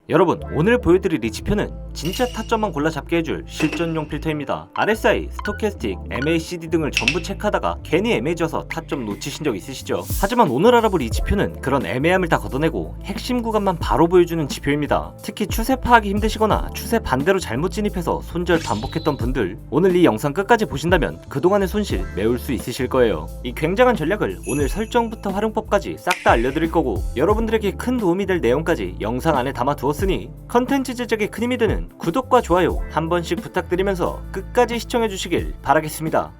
여러분, 오늘 보여드릴 이 지표는 진짜 타점만 골라 잡게 해줄 실전용 필터입니다. RSI, 스토캐스틱, MACD 등을 전부 체크하다가 괜히 애매해져서 타점 놓치신 적 있으시죠? 하지만 오늘 알아볼 이 지표는 그런 애매함을 다 걷어내고 핵심 구간만 바로 보여주는 지표입니다. 특히 추세 파악이 힘드시거나 추세 반대로 잘못 진입해서 손절 반복했던 분들, 오늘 이 영상 끝까지 보신다면 그동안의 손실 메울 수 있으실 거예요. 이 굉장한 전략을 오늘 설정부터 활용법까지 싹 다 알려드릴 거고, 여러분들에게 큰 도움이 될 내용까지 영상 안에 담아두었으니 컨텐츠 제작에 큰 힘이 되는 구독과 좋아요 한 번씩 부탁드리면서 끝까지 시청해주시길 바라겠습니다.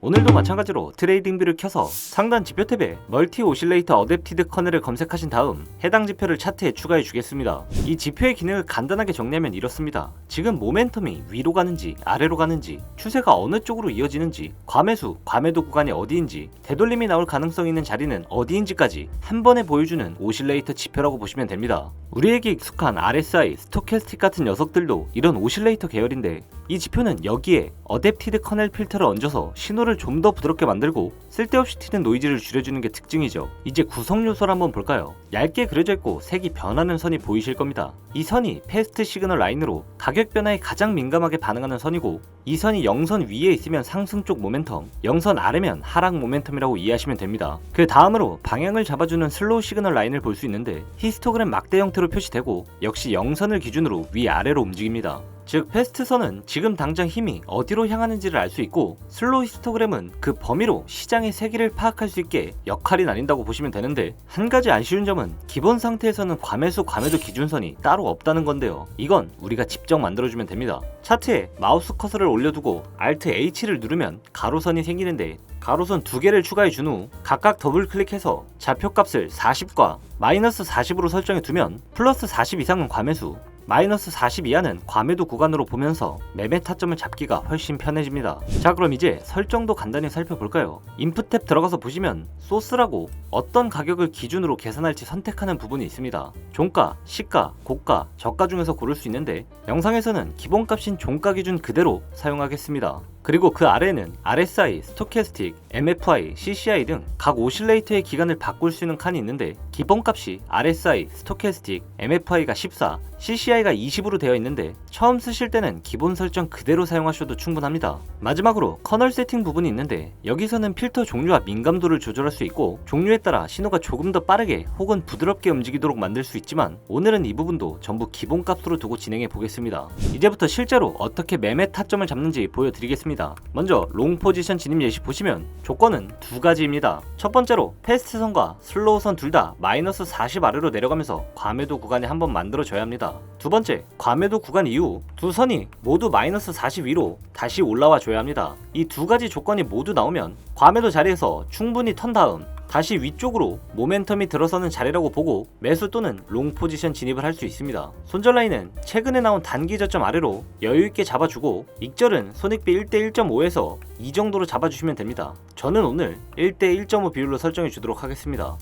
오늘도 마찬가지로 트레이딩 뷰를 켜서 상단 지표 탭에 멀티 오실레이터 어댑티드 커널을 검색하신 다음 해당 지표를 차트에 추가해 주겠습니다. 이 지표의 기능을 간단하게 정리하면 이렇습니다. 지금 모멘텀이 위로 가는지 아래로 가는지, 추세가 어느 쪽으로 이어지는지, 과매수, 과매도 구간이 어디인지, 되돌림이 나올 가능성이 있는 자리는 어디인지까지 한 번에 보여주는 오실레이터 지표라고 보시면 됩니다. 우리에게 익숙한 RSI, 스토캐스틱 같은 녀석들도 이런 오실레이터 계열인데, 이 지표는 여기에 어댑티드 커널 필터를 얹어서 신호를 좀 더 부드럽게 만들고 쓸데없이 튀는 노이즈를 줄여주는 게 특징이죠. 이제 구성 요소를 한번 볼까요? 얇게 그려져 있고 색이 변하는 선이 보이실 겁니다. 이 선이 패스트 시그널 라인으로 가격 변화에 가장 민감하게 반응하는 선이고, 이 선이 0선 위에 있으면 상승 쪽 모멘텀, 0선 아래면 하락 모멘텀이라고 이해하시면 됩니다. 그 다음으로 방향을 잡아주는 슬로우 시그널 라인을 볼 수 있는데, 히스토그램 막대 형태로 표시되고 역시 0선을 기준으로 위아래로 움직입니다. 즉 패스트선은 지금 당장 힘이 어디로 향하는지를 알 수 있고, 슬로우 히스토그램은 그 범위로 시장의 세기를 파악할 수 있게 역할이 나뉜다고 보시면 되는데, 한 가지 아쉬운 점은 기본 상태에서는 과매수 과매도 기준선이 따로 없다는 건데요. 이건 우리가 직접 만들어주면 됩니다. 차트에 마우스 커서를 올려두고 Alt H를 누르면 가로선이 생기는데, 가로선 두 개를 추가해 준 후 각각 더블 클릭해서 좌표값을 40과 마이너스 40으로 설정해 두면 플러스 40 이상은 과매수, 마이너스 40 이하는 과매도 구간으로 보면서 매매 타점을 잡기가 훨씬 편해집니다. 자, 그럼 이제 설정도 간단히 살펴볼까요? 인풋 탭 들어가서 보시면 소스라고 어떤 가격을 기준으로 계산할지 선택하는 부분이 있습니다. 종가, 시가, 고가, 저가 중에서 고를 수 있는데, 영상에서는 기본값인 종가 기준 그대로 사용하겠습니다. 그리고 그 아래에는 RSI, 스토캐스틱, MFI, CCI 등 각 오실레이터의 기간을 바꿀 수 있는 칸이 있는데, 기본값이 RSI, 스토캐스틱, MFI가 14, CCI가 20으로 되어 있는데, 처음 쓰실 때는 기본 설정 그대로 사용하셔도 충분합니다. 마지막으로 커널 세팅 부분이 있는데, 여기서는 필터 종류와 민감도를 조절할 수 있고, 종류에 따라 신호가 조금 더 빠르게 혹은 부드럽게 움직이도록 만들 수 있지만, 오늘은 이 부분도 전부 기본값으로 두고 진행해 보겠습니다. 이제부터 실제로 어떻게 매매 타점을 잡는지 보여드리겠습니다. 먼저 롱 포지션 진입 예시 보시면 조건은 두 가지입니다. 첫 번째로 패스트선과 슬로우선 둘 다 마이너스 40 아래로 내려가면서 과매도 구간이 한번 만들어져야 합니다. 두 번째, 과매도 구간 이후 두 선이 모두 마이너스 40 위로 다시 올라와 줘야 합니다. 이 두 가지 조건이 모두 나오면 과매도 자리에서 충분히 턴 다음 다시 위쪽으로 모멘텀이 들어서는 자리라고 보고 매수 또는 롱 포지션 진입을 할 수 있습니다. 손절 라인은 최근에 나온 단기 저점 아래로 여유있게 잡아주고, 익절은 손익비 1대 1.5에서 이 정도로 잡아주시면 됩니다. 저는 오늘 1대 1.5 비율로 설정해 주도록 하겠습니다.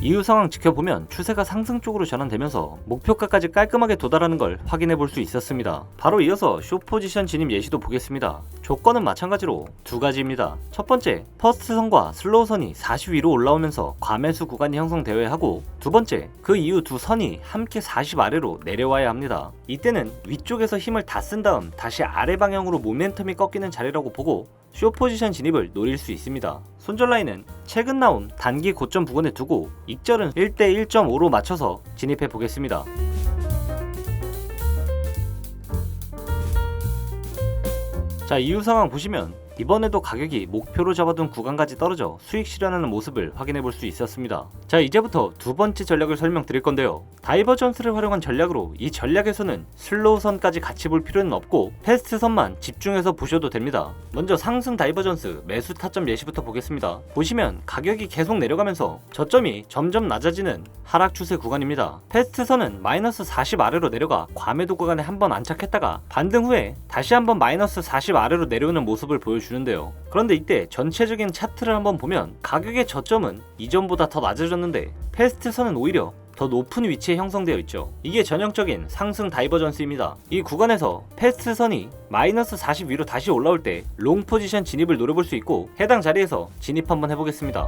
이후 상황 지켜보면 추세가 상승 쪽으로 전환되면서 목표가까지 깔끔하게 도달하는 걸 확인해 볼 수 있었습니다. 바로 이어서 숏 포지션 진입 예시도 보겠습니다. 조건은 마찬가지로 두 가지입니다. 첫 번째, 퍼스트선과 슬로우선이 40 위로 올라오면서 과매수 구간이 형성되어야 하고, 두 번째, 그 이후 두 선이 함께 40 아래로 내려와야 합니다. 이때는 위쪽에서 힘을 다 쓴 다음 다시 아래 방향으로 모멘텀이 꺾이는 자리라고 보고 숏 포지션 진입을 노릴 수 있습니다. 손절 라인은 최근 나온 단기 고점 부근에 두고 익절은 1대 1.5로 맞춰서 진입해 보겠습니다. 자, 이후 상황 보시면 이번에도 가격이 목표로 잡아둔 구간까지 떨어져 수익 실현하는 모습을 확인해 볼 수 있었습니다. 자, 이제부터 두 번째 전략을 설명드릴 건데요. 다이버전스를 활용한 전략으로, 이 전략에서는 슬로우선까지 같이 볼 필요는 없고 패스트선만 집중해서 보셔도 됩니다. 먼저 상승 다이버전스 매수 타점 예시부터 보겠습니다. 보시면 가격이 계속 내려가면서 저점이 점점 낮아지는 하락 추세 구간입니다. 패스트선은 마이너스 40 아래로 내려가 과매도 구간에 한번 안착했다가 반등 후에 다시 한번 마이너스 40 아래로 내려오는 모습을 보여주는데요. 그런데 이때 전체적인 차트를 한번 보면 가격의 저점은 이전보다 더 낮아졌는데 패스트선은 오히려 더 높은 위치에 형성되어 있죠. 이게 전형적인 상승 다이버전스입니다. 이 구간에서 패스트 선이 마이너스 40 위로 다시 올라올 때 롱 포지션 진입을 노려볼 수 있고 해당 자리에서 진입 한번 해보겠습니다.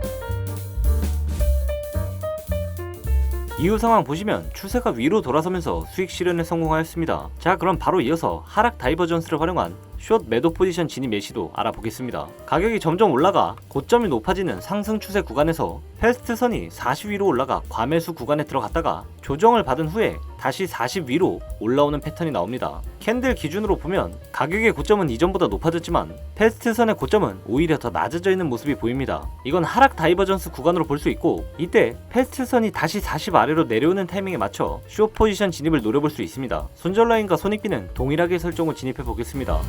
이후 상황 보시면 추세가 위로 돌아서면서 수익 실현에 성공하였습니다. 자, 그럼 바로 이어서 하락 다이버전스를 활용한 숏 매도 포지션 진입 예시도 알아보겠습니다. 가격이 점점 올라가 고점이 높아지는 상승 추세 구간에서 패스트 선이 40 위로 올라가 과매수 구간에 들어갔다가 조정을 받은 후에 다시 40 위로 올라오는 패턴이 나옵니다. 캔들 기준으로 보면 가격의 고점은 이전보다 높아졌지만 패스트 선의 고점은 오히려 더 낮아져 있는 모습이 보입니다. 이건 하락 다이버전스 구간으로 볼 수 있고, 이때 패스트 선이 다시 40 아래로 내려오는 타이밍에 맞춰 숏 포지션 진입을 노려볼 수 있습니다. 손절 라인과 손익비는 동일하게 설정을 진입해 보겠습니다.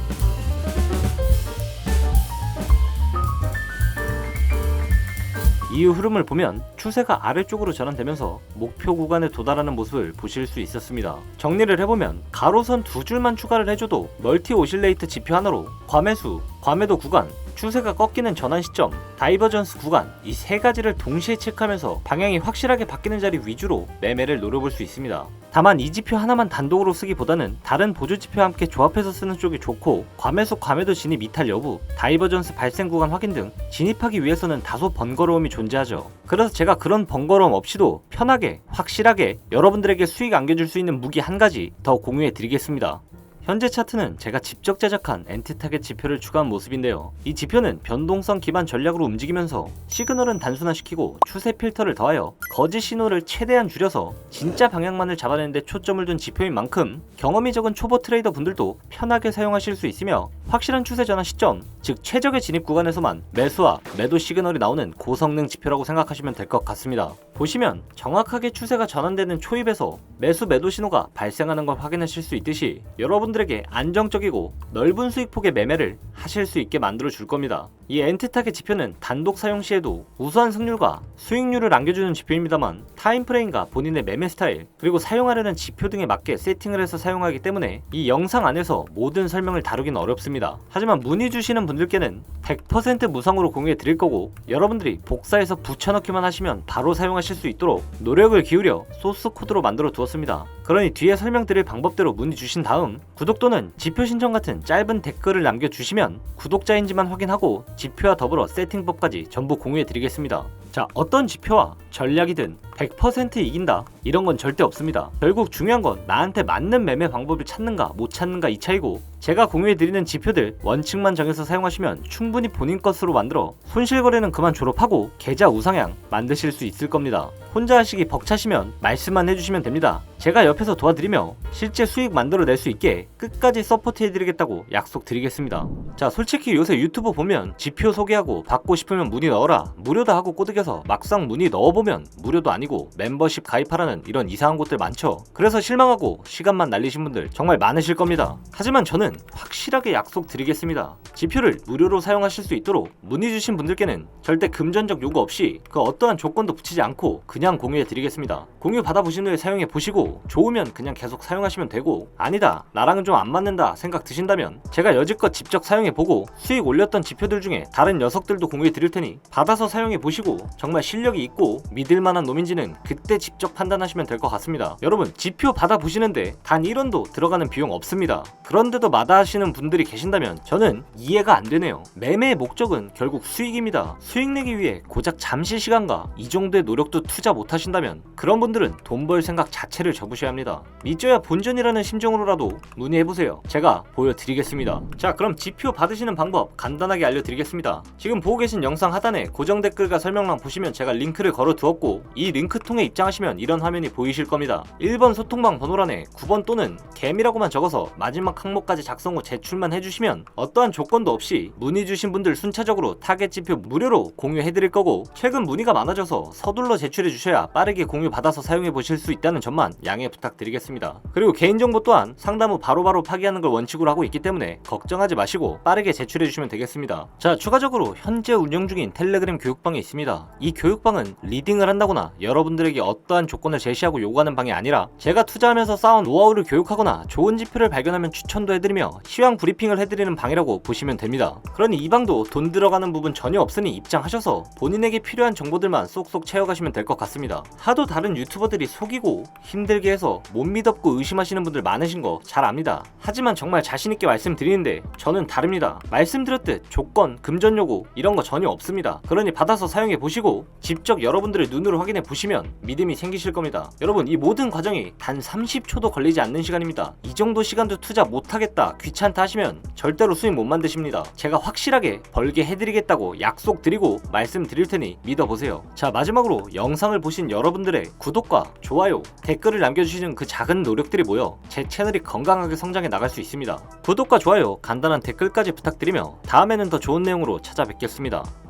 이후 흐름을 보면 추세가 아래쪽으로 전환되면서 목표 구간에 도달하는 모습을 보실 수 있었습니다. 정리를 해보면 가로선 두 줄만 추가를 해줘도 멀티 오실레이트 지표 하나로 과매수, 과매도 구간, 추세가 꺾이는 전환 시점, 다이버전스 구간, 이 세 가지를 동시에 체크하면서 방향이 확실하게 바뀌는 자리 위주로 매매를 노려볼 수 있습니다. 다만 이 지표 하나만 단독으로 쓰기보다는 다른 보조 지표와 함께 조합해서 쓰는 쪽이 좋고, 과매수, 과매도 진입 이탈 여부, 다이버전스 발생 구간 확인 등 진입하기 위해서는 다소 번거로움이 존재하죠. 그래서 제가 그런 번거로움 없이도 편하게, 확실하게 여러분들에게 수익 안겨줄 수 있는 무기 한 가지 더 공유해 드리겠습니다. 현재 차트는 제가 직접 제작한 엔트타겟 지표를 추가한 모습인데요. 이 지표는 변동성 기반 전략으로 움직이면서 시그널은 단순화시키고 추세 필터를 더하여 거짓 신호를 최대한 줄여서 진짜 방향만을 잡아내는데 초점을 둔 지표인 만큼 경험이 적은 초보 트레이더 분들도 편하게 사용하실 수 있으며, 확실한 추세 전환 시점, 즉 최적의 진입 구간에서만 매수와 매도 시그널이 나오는 고성능 지표라고 생각하시면 될 것 같습니다. 보시면 정확하게 추세가 전환되는 초입에서 매수 매도 신호가 발생하는 걸 확인하실 수 있듯이 여러분들에게 안정적이고 넓은 수익폭의 매매를 하실 수 있게 만들어 줄 겁니다. 이 엔트타겟 지표는 단독 사용 시에도 우수한 승률과 수익률을 안겨주는 지표입니다만, 타임프레임과 본인의 매매 스타일, 그리고 사용하려는 지표 등에 맞게 세팅을 해서 사용하기 때문에 이 영상 안에서 모든 설명을 다루기는 어렵습니다. 하지만 문의 주시는 분들께는 100% 무상으로 공유해 드릴 거고, 여러분들이 복사해서 붙여넣기만 하시면 바로 사용하실 수 있도록 노력을 기울여 소스 코드로 만들어 두었습니다. 그러니 뒤에 설명드릴 방법대로 문의 주신 다음 구독 또는 지표 신청 같은 짧은 댓글을 남겨주시면 구독자인지만 확인하고 지표와 더불어 세팅법까지 전부 공유해 드리겠습니다. 자, 어떤 지표와 전략이든 100% 이긴다, 이런 건 절대 없습니다. 결국 중요한 건 나한테 맞는 매매 방법을 찾는가 못 찾는가 이 차이고, 제가 공유해드리는 지표들 원칙만 정해서 사용하시면 충분히 본인 것으로 만들어 손실거래는 그만 졸업하고 계좌 우상향 만드실 수 있을 겁니다. 혼자 하시기 벅차시면 말씀만 해주시면 됩니다. 제가 옆에서 도와드리며 실제 수익 만들어낼 수 있게 끝까지 서포트해드리겠다고 약속드리겠습니다. 자, 솔직히 요새 유튜브 보면 지표 소개하고 받고 싶으면 문의 넣어라, 무료다 하고 꼬드겨서 막상 문의 넣어보면 무료도 아니고 멤버십 가입하라는 이런 이상한 곳들 많죠. 그래서 실망하고 시간만 날리신 분들 정말 많으실 겁니다. 하지만 저는 확실하게 약속드리겠습니다. 지표를 무료로 사용하실 수 있도록 문의 주신 분들께는 절대 금전적 요구 없이 그 어떠한 조건도 붙이지 않고 그냥 공유해 드리겠습니다. 공유 받아보신 후에 사용해 보시고 좋으면 그냥 계속 사용하시면 되고, 아니다, 나랑은 좀 안 맞는다 생각 드신다면 제가 여지껏 직접 사용해 보고 수익 올렸던 지표들 중에 다른 녀석들도 공유해 드릴 테니 받아서 사용해 보시고 정말 실력이 있고 믿을 만한 놈인지는 그때 직접 판단하시면 될 것 같습니다. 여러분, 지표 받아보시는데 단 1원도 들어가는 비용 없습니다. 그런데도 마다하시는 분들이 계신다면 저는 이해가 안 되네요. 매매의 목적은 결국 수익입니다. 수익 내기 위해 고작 잠시 시간과 이 정도의 노력도 투자 못 하신다면 그런 분들은 돈 벌 생각 자체를 접으셔야 합니다. 믿져야 본전이라는 심정으로라도 문의해보세요. 제가 보여드리겠습니다. 자, 그럼 지표 받으시는 방법 간단하게 알려드리겠습니다. 지금 보고 계신 영상 하단에 고정 댓글과 설명란 보시면 제가 링크를 걸어 두었고, 이 링크 통해 입장하시면 이런 화면이 보이실 겁니다. 1번 소통방 번호란에 9번 또는 개미라고만 적어서 마지막 항목까지 작성 후 제출만 해주시면 어떠한 조건도 없이 문의 주신 분들 순차적으로 타겟 지표 무료로 공유해드릴 거고, 최근 문의가 많아져서 서둘러 제출해 주셔야 빠르게 공유 받아서 사용해 보실 수 있다는 점만 양해 부탁드리겠습니다. 그리고 개인정보 또한 상담 후 바로바로 파기하는 걸 원칙으로 하고 있기 때문에 걱정하지 마시고 빠르게 제출해 주시면 되겠습니다. 자, 추가적으로 현재 운영 중인 텔레그램 교육방이 있습니다. 이 교육방은 리딩을 한다거나 여러 여러분들에게 어떠한 조건을 제시하고 요구하는 방이 아니라 제가 투자하면서 쌓은 노하우를 교육하거나 좋은 지표를 발견하면 추천도 해드리며 시황 브리핑을 해드리는 방이라고 보시면 됩니다. 그러니 이 방도 돈 들어가는 부분 전혀 없으니 입장하셔서 본인에게 필요한 정보들만 쏙쏙 채워가시면 될 것 같습니다. 하도 다른 유튜버들이 속이고 힘들게 해서 못 믿었고 의심하시는 분들 많으신 거 잘 압니다. 하지만 정말 자신있게 말씀드리는데 저는 다릅니다. 말씀드렸듯 조건, 금전 요구 이런 거 전혀 없습니다. 그러니 받아서 사용해 보시고 직접 여러분들의 눈으로 확인해 보시면 믿음이 생기실 겁니다. 여러분, 이 모든 과정이 단 30초도 걸리지 않는 시간입니다. 이 정도 시간도 투자 못하겠다, 귀찮다 하시면 절대로 수익 못 만드십니다. 제가 확실하게 벌게 해드리겠다고 약속드리고 말씀드릴 테니 믿어보세요. 자, 마지막으로 영상을 보신 여러분들의 구독과 좋아요, 댓글을 남겨주시는 그 작은 노력들이 모여 제 채널이 건강하게 성장해 나갈 수 있습니다. 구독과 좋아요, 간단한 댓글까지 부탁드리며 다음에는 더 좋은 내용으로 찾아뵙겠습니다.